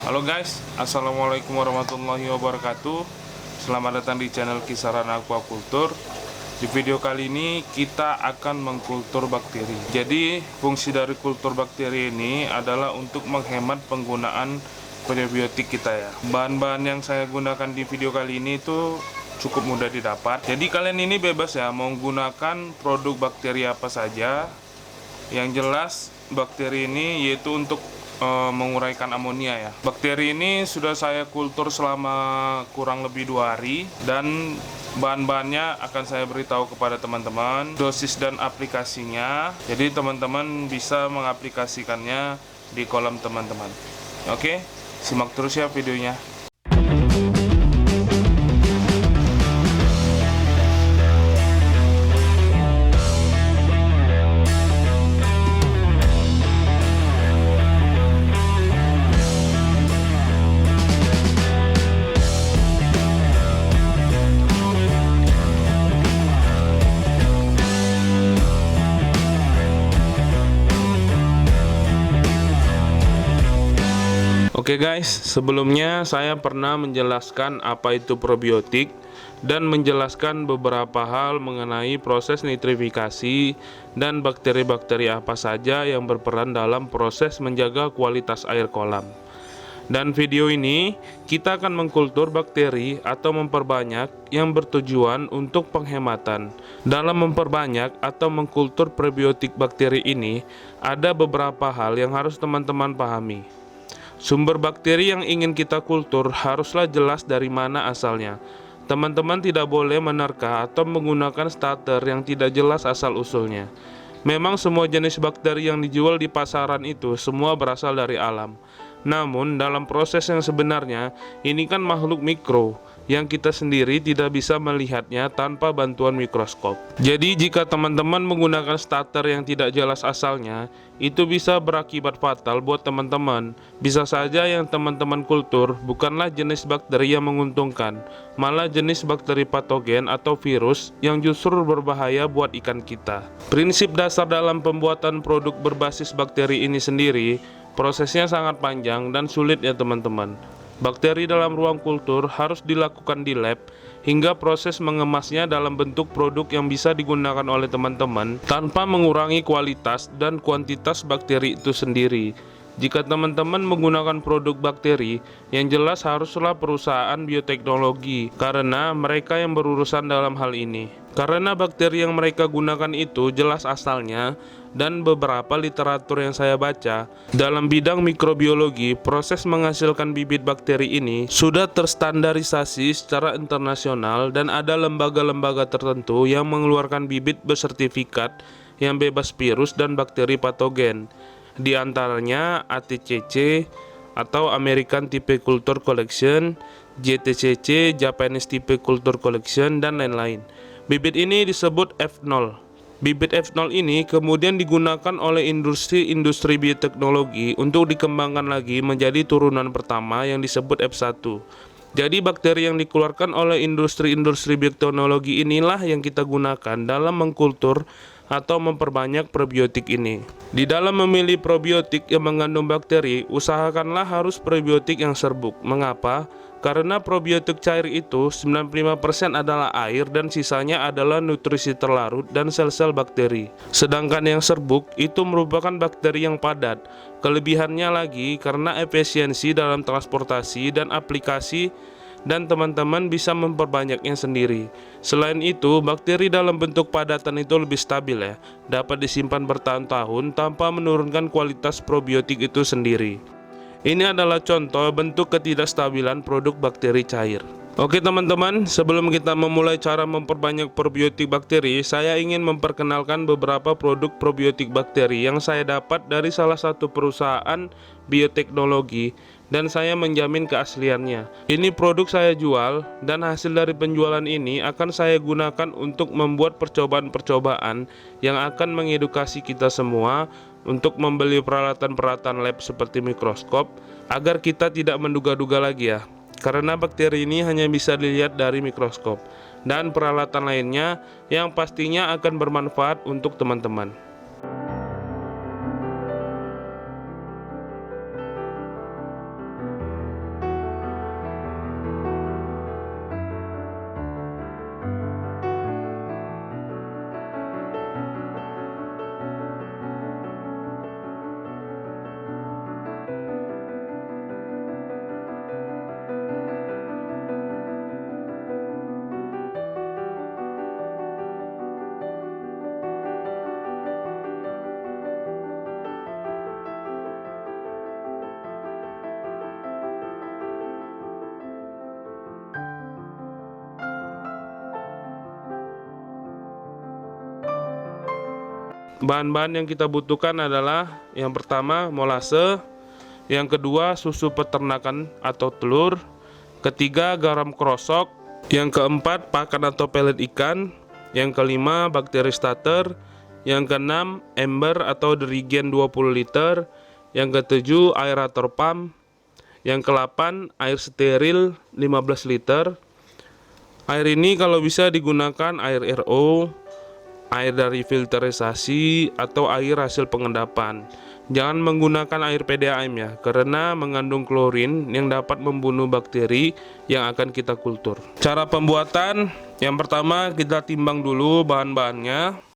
Halo guys, assalamualaikum warahmatullahi wabarakatuh. Selamat datang di channel Kisaran Aquaculture. Di video kali ini kita akan mengkultur bakteri. Jadi fungsi dari kultur bakteri ini adalah untuk menghemat penggunaan probiotik kita ya. Bahan-bahan yang saya gunakan di video kali ini itu cukup mudah didapat. Jadi kalian ini bebas ya mau menggunakan produk bakteri apa saja. Yang jelas bakteri ini yaitu untuk menguraikan amonia ya. Bakteri ini sudah saya kultur selama kurang lebih 2 hari dan bahan-bahannya akan saya beritahu kepada teman-teman, dosis dan aplikasinya. Jadi teman-teman bisa mengaplikasikannya di kolom teman-teman. Oke, simak terus ya videonya. Oke guys, sebelumnya saya pernah menjelaskan apa itu probiotik dan menjelaskan beberapa hal mengenai proses nitrifikasi dan bakteri-bakteri apa saja yang berperan dalam proses menjaga kualitas air kolam. Dan video ini kita akan mengkultur bakteri atau memperbanyak yang bertujuan untuk penghematan. Dalam memperbanyak atau mengkultur probiotik bakteri ini ada beberapa hal yang harus teman-teman pahami. Sumber bakteri yang ingin kita kultur haruslah jelas dari mana asalnya. Teman-teman tidak boleh menerka atau menggunakan starter yang tidak jelas asal-usulnya. Memang semua jenis bakteri yang dijual di pasaran itu semua berasal dari alam. Namun dalam proses yang sebenarnya, ini kan makhluk mikro yang kita sendiri tidak bisa melihatnya tanpa bantuan mikroskop. Jadi jika teman-teman menggunakan starter yang tidak jelas asalnya, itu bisa berakibat fatal buat teman-teman. Bisa saja yang teman-teman kultur bukanlah jenis bakteri yang menguntungkan, malah jenis bakteri patogen atau virus yang justru berbahaya buat ikan kita. Prinsip dasar dalam pembuatan produk berbasis bakteri ini sendiri, prosesnya sangat panjang dan sulit ya teman-teman. Bakteri dalam ruang kultur harus dilakukan di lab hingga proses mengemasnya dalam bentuk produk yang bisa digunakan oleh teman-teman tanpa mengurangi kualitas dan kuantitas bakteri itu sendiri. Jika teman-teman menggunakan produk bakteri, yang jelas haruslah perusahaan bioteknologi karena mereka yang berurusan dalam hal ini. Karena bakteri yang mereka gunakan itu jelas asalnya, dan beberapa literatur yang saya baca dalam bidang mikrobiologi, proses menghasilkan bibit bakteri ini sudah terstandarisasi secara internasional dan ada lembaga-lembaga tertentu yang mengeluarkan bibit bersertifikat yang bebas virus dan bakteri patogen. Di antaranya ATCC atau American Type Culture Collection, JTCC Japanese Type Culture Collection, dan lain-lain. Bibit ini disebut F0. Bibit F0 ini kemudian digunakan oleh industri bioteknologi untuk dikembangkan lagi menjadi turunan pertama yang disebut F1. Jadi bakteri yang dikeluarkan oleh industri bioteknologi inilah yang kita gunakan dalam mengkultur atau memperbanyak probiotik ini. Di dalam memilih probiotik yang mengandung bakteri, usahakanlah harus probiotik yang serbuk. Mengapa? Karena probiotik cair itu 95% adalah air dan sisanya adalah nutrisi terlarut dan sel-sel bakteri. Sedangkan yang serbuk itu merupakan bakteri yang padat. Kelebihannya lagi karena efisiensi dalam transportasi dan aplikasi, dan teman-teman bisa memperbanyaknya sendiri. Selain itu, bakteri dalam bentuk padatan itu lebih stabil ya, dapat disimpan bertahun-tahun tanpa menurunkan kualitas probiotik itu sendiri. Ini adalah contoh bentuk ketidakstabilan produk bakteri cair. Oke teman-teman, sebelum kita memulai cara memperbanyak probiotik bakteri, saya ingin memperkenalkan beberapa produk probiotik bakteri yang saya dapat dari salah satu perusahaan bioteknologi dan saya menjamin keasliannya. Ini produk saya jual dan hasil dari penjualan ini akan saya gunakan untuk membuat percobaan-percobaan yang akan mengedukasi kita semua untuk membeli peralatan-peralatan lab seperti mikroskop agar kita tidak menduga-duga lagi ya. Karena bakteri ini hanya bisa dilihat dari mikroskop dan peralatan lainnya yang pastinya akan bermanfaat untuk teman-teman. Bahan-bahan yang kita butuhkan adalah yang pertama molase, yang kedua susu peternakan atau telur, ketiga garam krosok, yang keempat pakan atau pelet ikan, yang kelima bakteri starter, yang keenam ember atau dirigen 20 liter, yang ketujuh aerator pump, yang ke-8 air steril 15 liter. Air ini kalau bisa digunakan air RO, air dari filterisasi, atau air hasil pengendapan. Jangan menggunakan air PDAM ya, karena mengandung klorin yang dapat membunuh bakteri yang akan kita kultur. Cara pembuatan, yang pertama kita timbang dulu bahan-bahannya.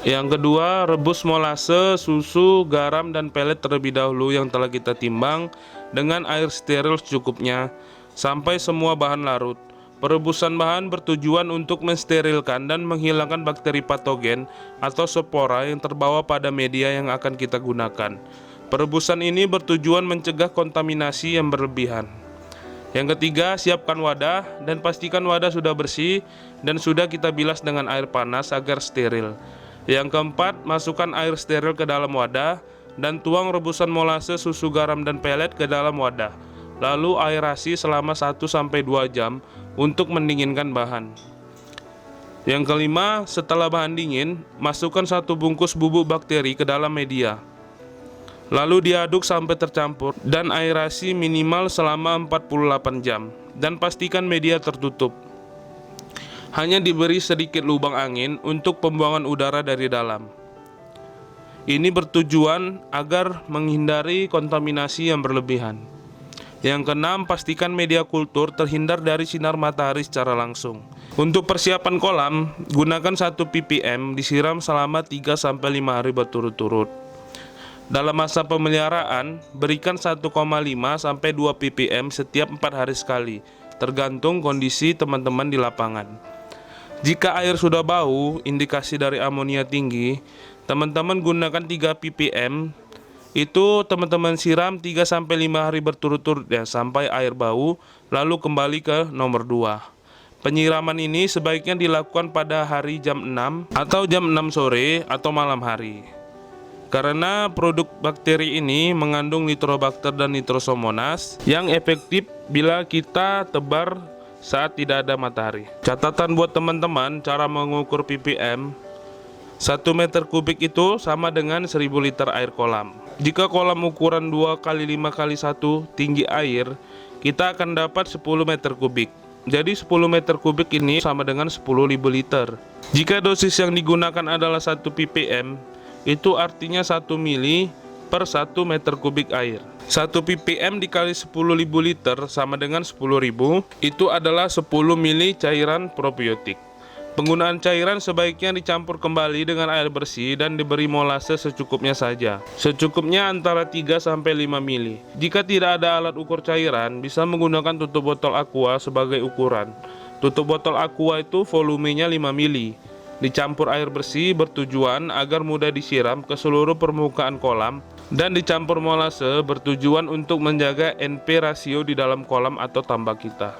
Yang kedua, rebus molase, susu, garam, dan pelet terlebih dahulu yang telah kita timbang dengan air steril secukupnya sampai semua bahan larut. Perebusan bahan bertujuan untuk mensterilkan dan menghilangkan bakteri patogen atau spora yang terbawa pada media yang akan kita gunakan. Perebusan ini bertujuan mencegah kontaminasi yang berlebihan. Yang ketiga, siapkan wadah dan pastikan wadah sudah bersih dan sudah kita bilas dengan air panas agar steril. Yang keempat, masukkan air steril ke dalam wadah dan tuang rebusan molase, susu, garam, dan pelet ke dalam wadah. Lalu aerasi selama 1-2 jam untuk mendinginkan bahan. Yang kelima, setelah bahan dingin, masukkan 1 bungkus bubuk bakteri ke dalam media. Lalu diaduk sampai tercampur dan aerasi minimal selama 48 jam dan pastikan media tertutup. Hanya diberi sedikit lubang angin untuk pembuangan udara dari dalam. Ini bertujuan agar menghindari kontaminasi yang berlebihan. Yang keenam, pastikan media kultur terhindar dari sinar matahari secara langsung. Untuk persiapan kolam, gunakan 1 ppm disiram selama 3-5 hari berturut-turut. Dalam masa pemeliharaan, berikan 1,5 sampai 2 ppm setiap 4 hari sekali, tergantung kondisi teman-teman di lapangan. Jika air sudah bau, indikasi dari amonia tinggi, teman-teman gunakan 3 ppm. Itu teman-teman siram 3-5 hari berturut-turut ya, sampai air bau, lalu kembali ke nomor 2. Penyiraman ini sebaiknya dilakukan pada hari jam 6 atau jam 6 sore atau malam hari. Karena produk bakteri ini mengandung nitrobakter dan nitrosomonas yang efektif bila kita tebar saat tidak ada matahari. Catatan buat teman-teman, cara mengukur ppm. 1 meter kubik itu sama dengan 1000 liter air kolam. Jika kolam ukuran 2x5x1 tinggi air, kita akan dapat 10 meter kubik. Jadi 10 meter kubik ini sama dengan 10.000 liter. Jika dosis yang digunakan adalah 1 ppm, itu artinya 1 mili per 1 meter kubik air. 1 ppm dikali 10.000 liter sama dengan 10.000, itu adalah 10 mili cairan probiotik. Penggunaan cairan sebaiknya dicampur kembali dengan air bersih dan diberi molase secukupnya saja. Secukupnya antara 3-5 mili. Jika tidak ada alat ukur cairan, bisa menggunakan tutup botol aqua sebagai ukuran. Tutup botol aqua itu volumenya 5 mili. Dicampur air bersih bertujuan agar mudah disiram ke seluruh permukaan kolam, dan dicampur molase bertujuan untuk menjaga NP rasio di dalam kolam atau tambak kita.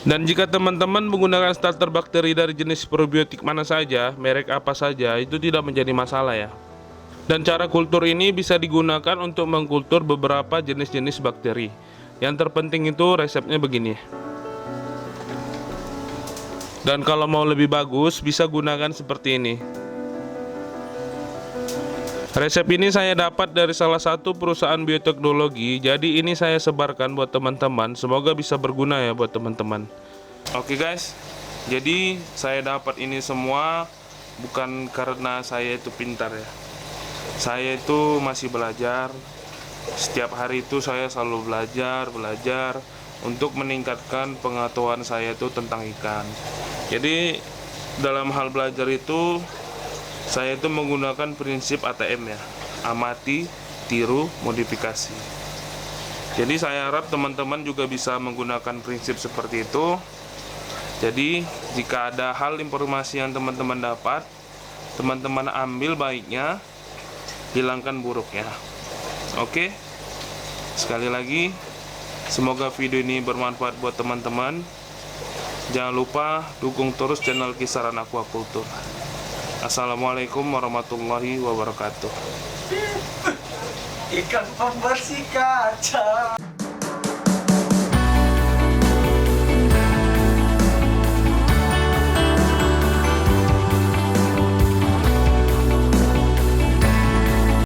Dan jika teman-teman menggunakan starter bakteri dari jenis probiotik mana saja, merek apa saja, itu tidak menjadi masalah ya. Dan cara kultur ini bisa digunakan untuk mengkultur beberapa jenis-jenis bakteri. Yang terpenting itu resepnya begini. Dan kalau mau lebih bagus, bisa gunakan seperti ini. Resep ini saya dapat dari salah satu perusahaan bioteknologi, jadi ini saya sebarkan buat teman-teman. Semoga bisa berguna ya buat teman-teman. Oke guys, jadi saya dapat ini semua bukan karena saya itu pintar ya. Saya itu masih belajar. Setiap hari itu saya selalu belajar untuk meningkatkan pengetahuan saya itu tentang ikan. Jadi dalam hal belajar itu Saya itu menggunakan prinsip ATM ya, amati, tiru, modifikasi. Jadi saya harap teman-teman juga bisa menggunakan prinsip seperti itu. Jadi jika ada hal informasi yang teman-teman dapat, teman-teman ambil baiknya, hilangkan buruknya. Oke. Sekali lagi, semoga video ini bermanfaat buat teman-teman. Jangan lupa dukung terus channel Kisaran Aquaculture. Assalamualaikum warahmatullahi wabarakatuh. Ikan pembersih kaca.